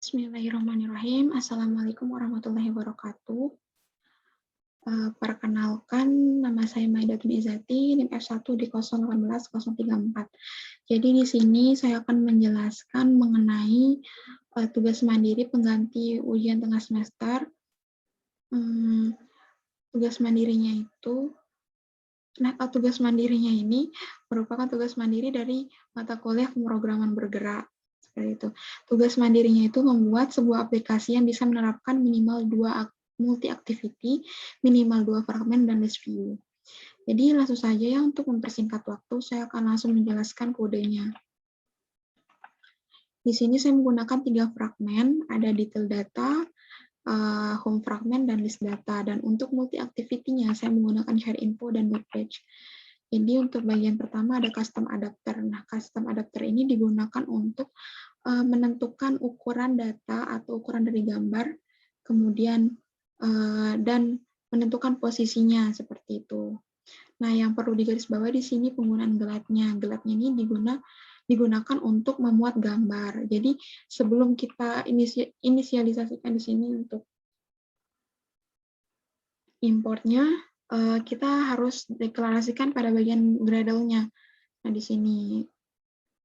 Bismillahirrahmanirrahim. Assalamualaikum warahmatullahi wabarakatuh. Perkenalkan, nama saya Maidatun Izzati, NIM F1 di 018034. Jadi di sini saya akan menjelaskan mengenai tugas mandiri pengganti ujian tengah semester. Tugas mandirinya ini merupakan tugas mandiri dari mata kuliah pemrograman bergerak. Seperti itu. Tugas mandirinya itu membuat sebuah aplikasi yang bisa menerapkan minimal 2 multi activity, minimal 2 fragment, dan list view. Jadi langsung saja ya, untuk mempersingkat waktu, saya akan langsung menjelaskan kodenya. Di sini saya menggunakan 3 fragmen, ada detail data, home fragment, dan list data. Dan untuk multi activity-nya, saya menggunakan share info dan web page. Jadi untuk bagian pertama ada custom adapter. Nah, custom adapter ini digunakan untuk menentukan ukuran data atau ukuran dari gambar, kemudian dan menentukan posisinya seperti itu. Nah, yang perlu digarisbawahi di sini penggunaan gelapnya. Gelapnya ini digunakan untuk memuat gambar. Jadi sebelum kita inisialisasikan di sini untuk importnya, kita harus deklarasikan pada bagian Gradle-nya. Nah, di sini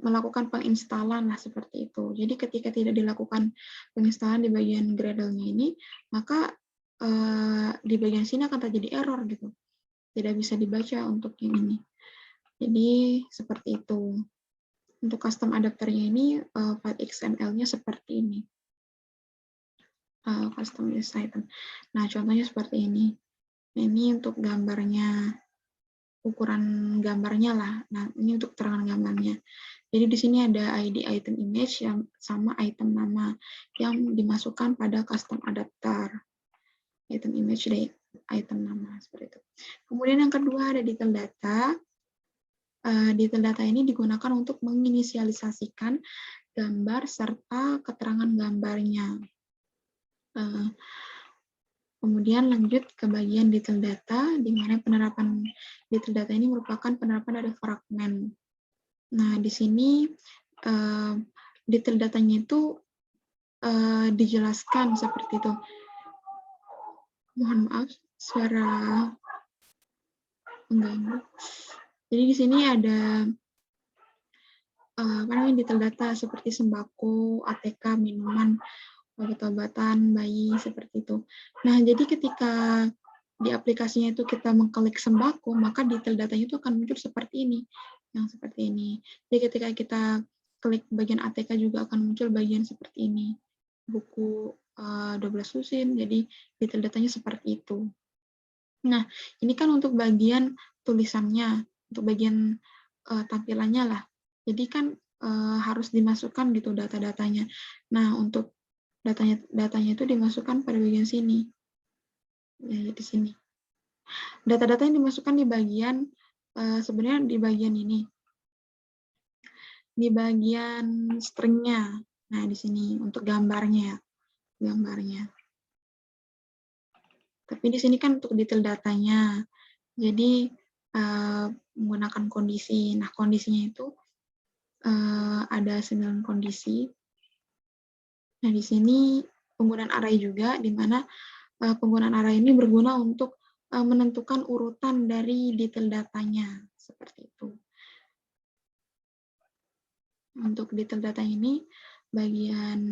melakukan penginstalan lah seperti itu. Jadi ketika tidak dilakukan penginstalan di bagian Gradle-nya ini, maka di bagian sini akan terjadi error gitu. Tidak bisa dibaca untuk yang ini. Jadi seperti itu. Untuk custom adapternya ini file XML-nya seperti ini. Custom list item. Nah, contohnya seperti ini. Nah, ini untuk gambarnya, ukuran gambarnya lah. Nah, ini untuk keterangan gambarnya. Jadi di sini ada ID item image yang sama item nama yang dimasukkan pada custom adapter. Item image dari item nama seperti itu. Kemudian yang kedua ada detail data. Detail data ini digunakan untuk menginisialisasikan gambar serta keterangan gambarnya. Kemudian lanjut ke bagian detail data, di mana penerapan detail data ini merupakan penerapan dari fragmen. Nah, di sini detail datanya itu dijelaskan seperti itu. Mohon maaf, suara mengganggu. Jadi di sini ada detail data seperti sembako, ATK, minuman, obat-obatan, bayi, seperti itu. Nah, jadi ketika di aplikasinya itu kita mengklik sembako, maka detail datanya itu akan muncul seperti ini, yang seperti ini. Jadi ketika kita klik bagian ATK juga akan muncul bagian seperti ini. Buku 12 lusin, jadi detail datanya seperti itu. Nah, ini kan untuk bagian tulisannya, untuk bagian tampilannya lah. Jadi kan harus dimasukkan gitu data-datanya. Nah, untuk datanya itu dimasukkan pada bagian sini. Ya, di sini. Data-data yang dimasukkan di bagian sebenarnya di bagian ini. Di bagian string-nya. Nah, di sini untuk gambarnya. Tapi di sini kan untuk detail datanya. Jadi menggunakan kondisi. Nah, kondisinya itu ada 9 kondisi. Nah, di sini penggunaan array juga, di mana penggunaan array ini berguna untuk menentukan urutan dari detail datanya. Seperti itu. Untuk detail data ini, bagian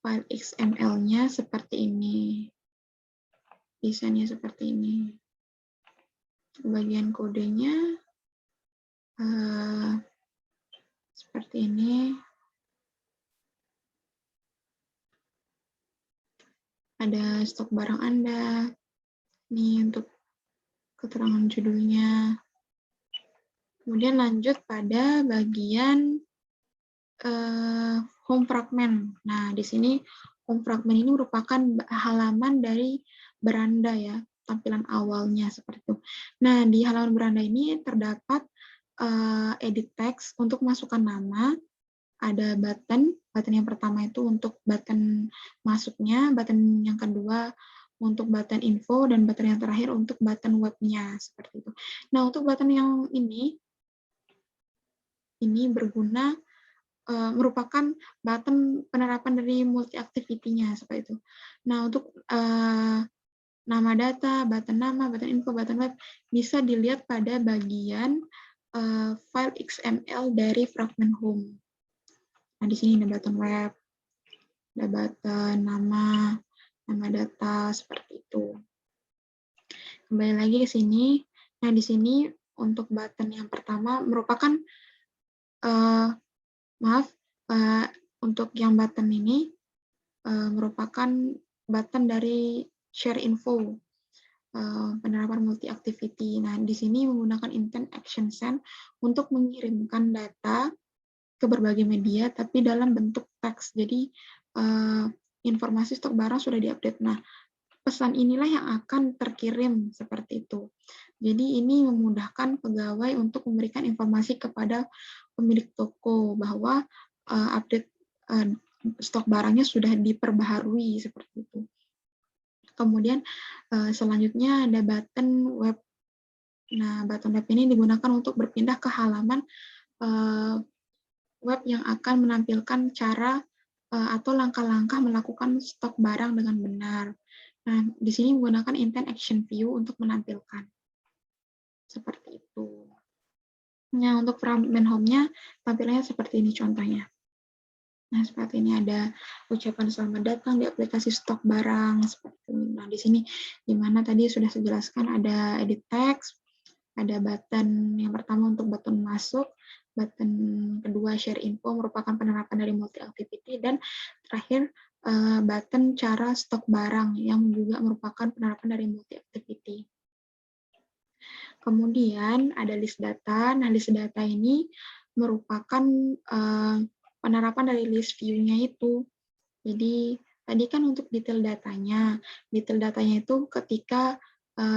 file XML-nya seperti ini. Desainnya seperti ini. Bagian kodenya seperti ini. Ada stok barang Anda. Ini untuk keterangan judulnya. Kemudian lanjut pada bagian home fragment. Nah, di sini home fragment ini merupakan halaman dari beranda ya, tampilan awalnya seperti itu. Nah, di halaman beranda ini terdapat edit text untuk masukkan nama, ada button yang pertama itu untuk button masuknya, button yang kedua untuk button info, dan button yang terakhir untuk button webnya, seperti itu. Nah, untuk button yang ini berguna merupakan button penerapan dari multi activity-nya seperti itu. Nah, untuk nama data, button nama, button info, button web bisa dilihat pada bagian file XML dari fragment home. Nah, di sini ada button web, ada button nama, nama data seperti itu. Kembali lagi ke sini. Nah, di sini untuk button yang pertama merupakan untuk yang button ini merupakan button dari share info, penerapan multi activity. Nah, di sini menggunakan intent action send untuk mengirimkan data ke berbagai media, tapi dalam bentuk teks. Jadi, informasi stok barang sudah diupdate. Nah, pesan inilah yang akan terkirim seperti itu. Jadi ini memudahkan pegawai untuk memberikan informasi kepada pemilik toko bahwa update stok barangnya sudah diperbaharui seperti itu. Kemudian selanjutnya ada button web. Nah, button web ini digunakan untuk berpindah ke halaman web yang akan menampilkan cara atau langkah-langkah melakukan stok barang dengan benar. Nah, di sini menggunakan intent action view untuk menampilkan. Seperti itu. Nah, untuk fragment home-nya tampilannya seperti ini contohnya. Nah, seperti ini ada ucapan selamat datang di aplikasi stok barang seperti ini. Nah, di sini di mana tadi sudah saya jelaskan ada edit text, ada button yang pertama untuk button masuk, button kedua share info merupakan penerapan dari multi activity, dan terakhir button cara stok barang yang juga merupakan penerapan dari multi activity. Kemudian ada list data. Nah, list data ini merupakan penerapan dari list view-nya itu. Jadi tadi kan untuk detail datanya itu ketika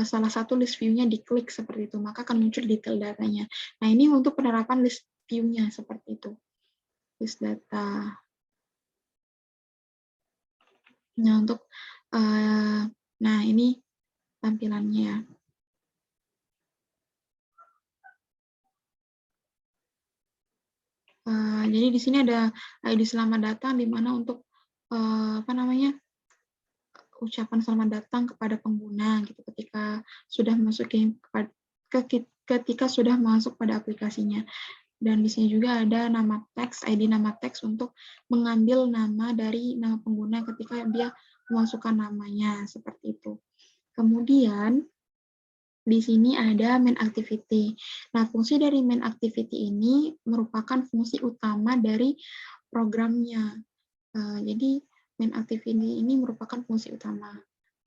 salah satu list view-nya diklik seperti itu, maka akan muncul detail datanya. Nah, ini untuk penerapan list view-nya seperti itu. List data. Nah, untuk nah ini tampilannya. Jadi di sini ada ID selamat datang di mana untuk ucapan selamat datang kepada pengguna gitu ketika sudah masuk pada aplikasinya. Dan di sini juga ada nama teks, ID nama teks untuk mengambil nama dari nama pengguna ketika dia memasukkan namanya, seperti itu. Kemudian, di sini ada main activity. Nah, fungsi dari main activity ini merupakan fungsi utama dari programnya. Jadi, main activity ini merupakan fungsi utama.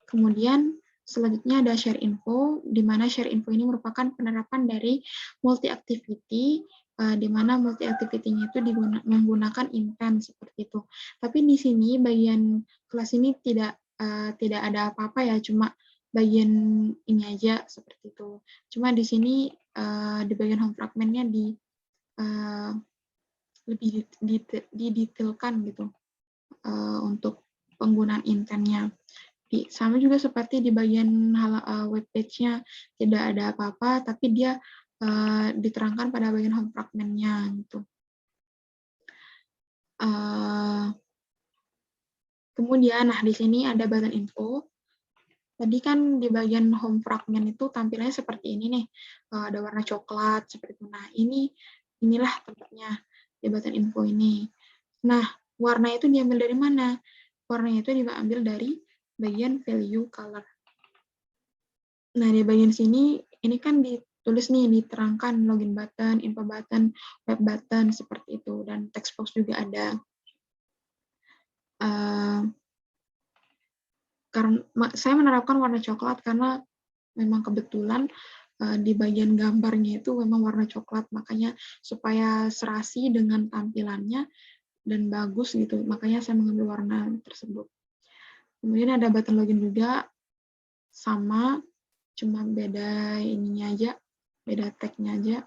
Kemudian, selanjutnya ada share info, di mana share info ini merupakan penerapan dari multi activity, di mana multi activity-nya itu menggunakan intent seperti itu. Tapi di sini bagian kelas ini tidak ada apa-apa ya, cuma bagian ini aja seperti itu. Cuma di sini di bagian home fragment-nya lebih didetailkan gitu untuk penggunaan intentnya. Sama juga seperti di bagian web page-nya tidak ada apa-apa, tapi dia diterangkan pada bagian home fragment-nya gitu. Kemudian, nah di sini ada button info. Tadi kan di bagian home fragment itu tampilannya seperti ini nih, ada warna coklat seperti itu. Nah inilah tempatnya di button info ini. Nah warna itu diambil dari mana? Warnanya itu diambil dari bagian value color. Nah, di bagian sini, ini kan ditulis nih, diterangkan login button, info button, web button, seperti itu. Dan text box juga ada. Karena saya menerapkan warna coklat karena memang kebetulan di bagian gambarnya itu memang warna coklat, makanya supaya serasi dengan tampilannya dan bagus gitu, makanya saya mengambil warna tersebut. Kemudian ada button login juga, sama, cuma beda ininya aja, beda tag-nya aja.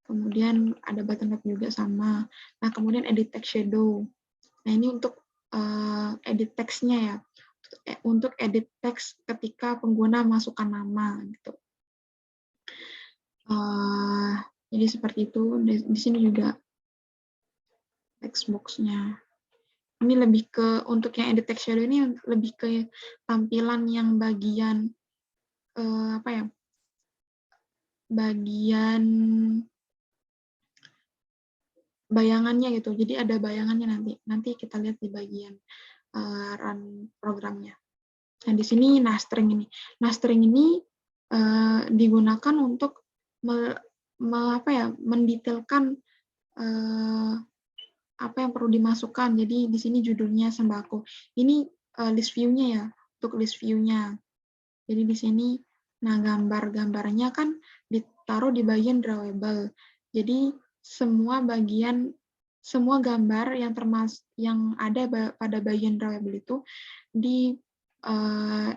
Kemudian ada button web juga sama. Nah, kemudian edit text shadow. Nah, ini untuk edit text-nya ya. Untuk edit text ketika pengguna masukkan nama gitu. Jadi seperti itu. Di sini juga text box-nya. Ini lebih ke, untuk yang edit text shadow ini lebih ke tampilan yang bagian, apa ya, bagian bayangannya gitu. Jadi ada bayangannya nanti kita lihat di bagian run programnya. Nah, di sini nastring ini. Nastring ini digunakan untuk mendetailkan apa yang perlu dimasukkan. Jadi di sini judulnya sembako. Ini list view-nya ya, untuk list view-nya. Jadi di sini, nah gambar-gambarnya kan ditaruh di bagian drawable. Jadi semua gambar yang ada pada bagian drawable itu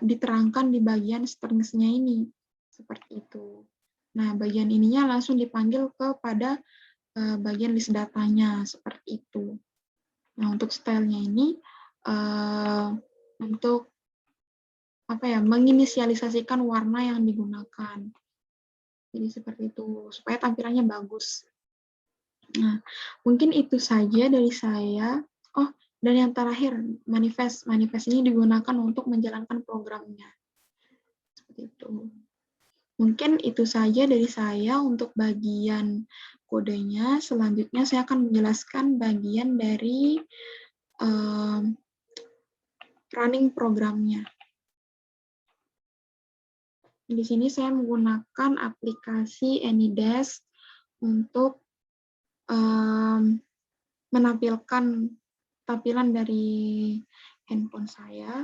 diterangkan di bagian strings-nya ini, seperti itu. Nah, bagian ininya langsung dipanggil kepada bagian list datanya, seperti itu. Nah, untuk stylenya ini untuk menginisialisasikan warna yang digunakan. Jadi seperti itu, supaya tampilannya bagus. Nah, mungkin itu saja dari saya. Oh, dan yang terakhir, manifest. Manifest ini digunakan untuk menjalankan programnya. Seperti itu. Mungkin itu saja dari saya untuk bagian kodenya. Selanjutnya saya akan menjelaskan bagian dari running programnya. Di sini saya menggunakan aplikasi AnyDesk untuk menampilkan tampilan dari handphone saya.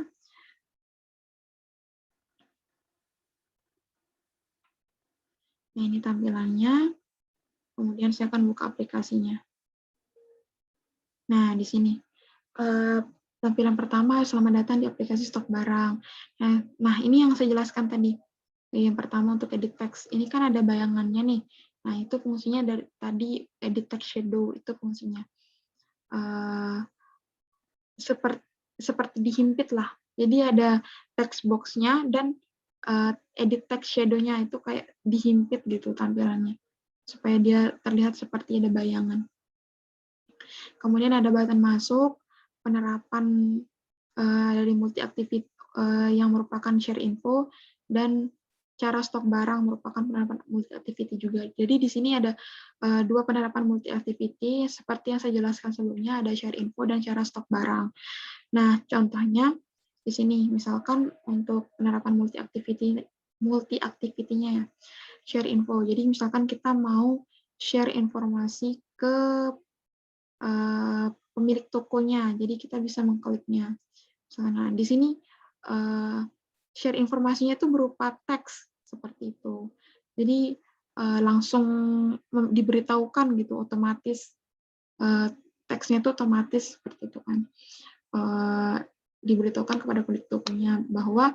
Nah, ini tampilannya. Kemudian saya akan buka aplikasinya. Nah, di sini. Tampilan pertama, selamat datang di aplikasi stok barang. Nah, ini yang saya jelaskan tadi. Yang pertama untuk edit text. Ini kan ada bayangannya nih. Nah, itu fungsinya dari tadi edit text shadow, itu fungsinya. Seperti dihimpit lah. Jadi ada text box-nya dan edit text shadow-nya itu kayak dihimpit gitu tampilannya. Supaya dia terlihat seperti ada bayangan. Kemudian ada button masuk, penerapan dari multi activity yang merupakan share info, dan cara stok barang merupakan penerapan multi activity juga. Jadi di sini ada dua penerapan multi activity, seperti yang saya jelaskan sebelumnya, ada share info dan cara stok barang. Nah, contohnya di sini, misalkan untuk penerapan multi activity-nya ya, share info. Jadi misalkan kita mau share informasi ke pemilik tokonya, jadi kita bisa mengkliknya. Nah, di sini share informasinya itu berupa teks seperti itu. Jadi langsung diberitahukan gitu, otomatis teksnya itu otomatis seperti itu kan. Diberitahukan kepada pemilik tokonya bahwa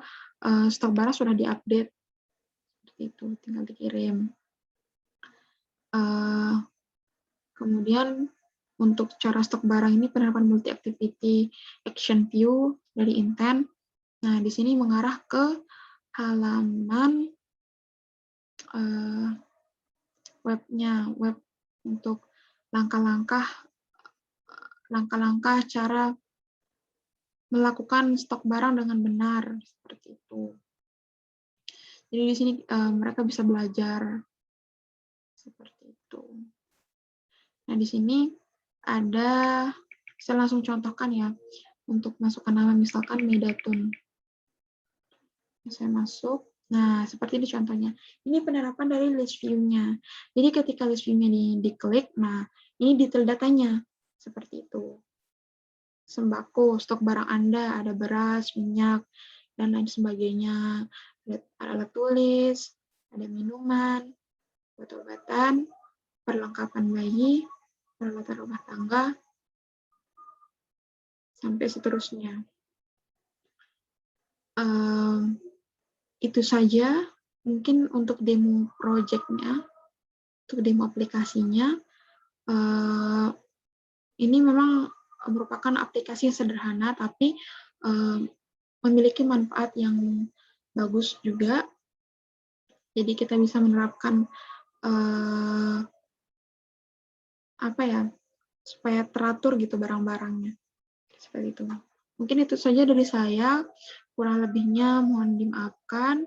stok barang sudah diupdate, seperti itu, tinggal dikirim. Kemudian untuk cara stok barang ini penerapan multi activity action view dari intent. Nah, di sini mengarah ke halaman webnya, web untuk langkah-langkah cara melakukan stok barang dengan benar, seperti itu. Jadi di sini mereka bisa belajar seperti itu. Nah, di sini ada, saya langsung contohkan ya, untuk masukkan nama misalkan Medatun. Saya masuk. Nah, seperti ini contohnya. Ini penerapan dari list view-nya. Jadi ketika list view-nya diklik, nah ini detail datanya. Seperti itu. Sembako, stok barang Anda, ada beras, minyak, dan lain sebagainya. Ada alat tulis, ada minuman, obat-obatan, perlengkapan bayi, peralatan rumah tangga, sampai seterusnya. Itu saja mungkin untuk demo project-nya, untuk demo aplikasinya. Ini memang merupakan aplikasi yang sederhana, tapi memiliki manfaat yang bagus juga. Jadi kita bisa menerapkan supaya teratur gitu barang-barangnya. Seperti itu. Mungkin itu saja dari saya, kurang lebihnya mohon dimaafkan.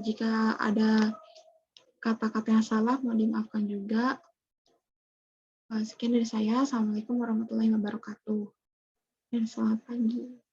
Jika ada kata-kata yang salah, mohon dimaafkan juga. Sekian dari saya. Assalamualaikum warahmatullahi wabarakatuh. Dan selamat pagi.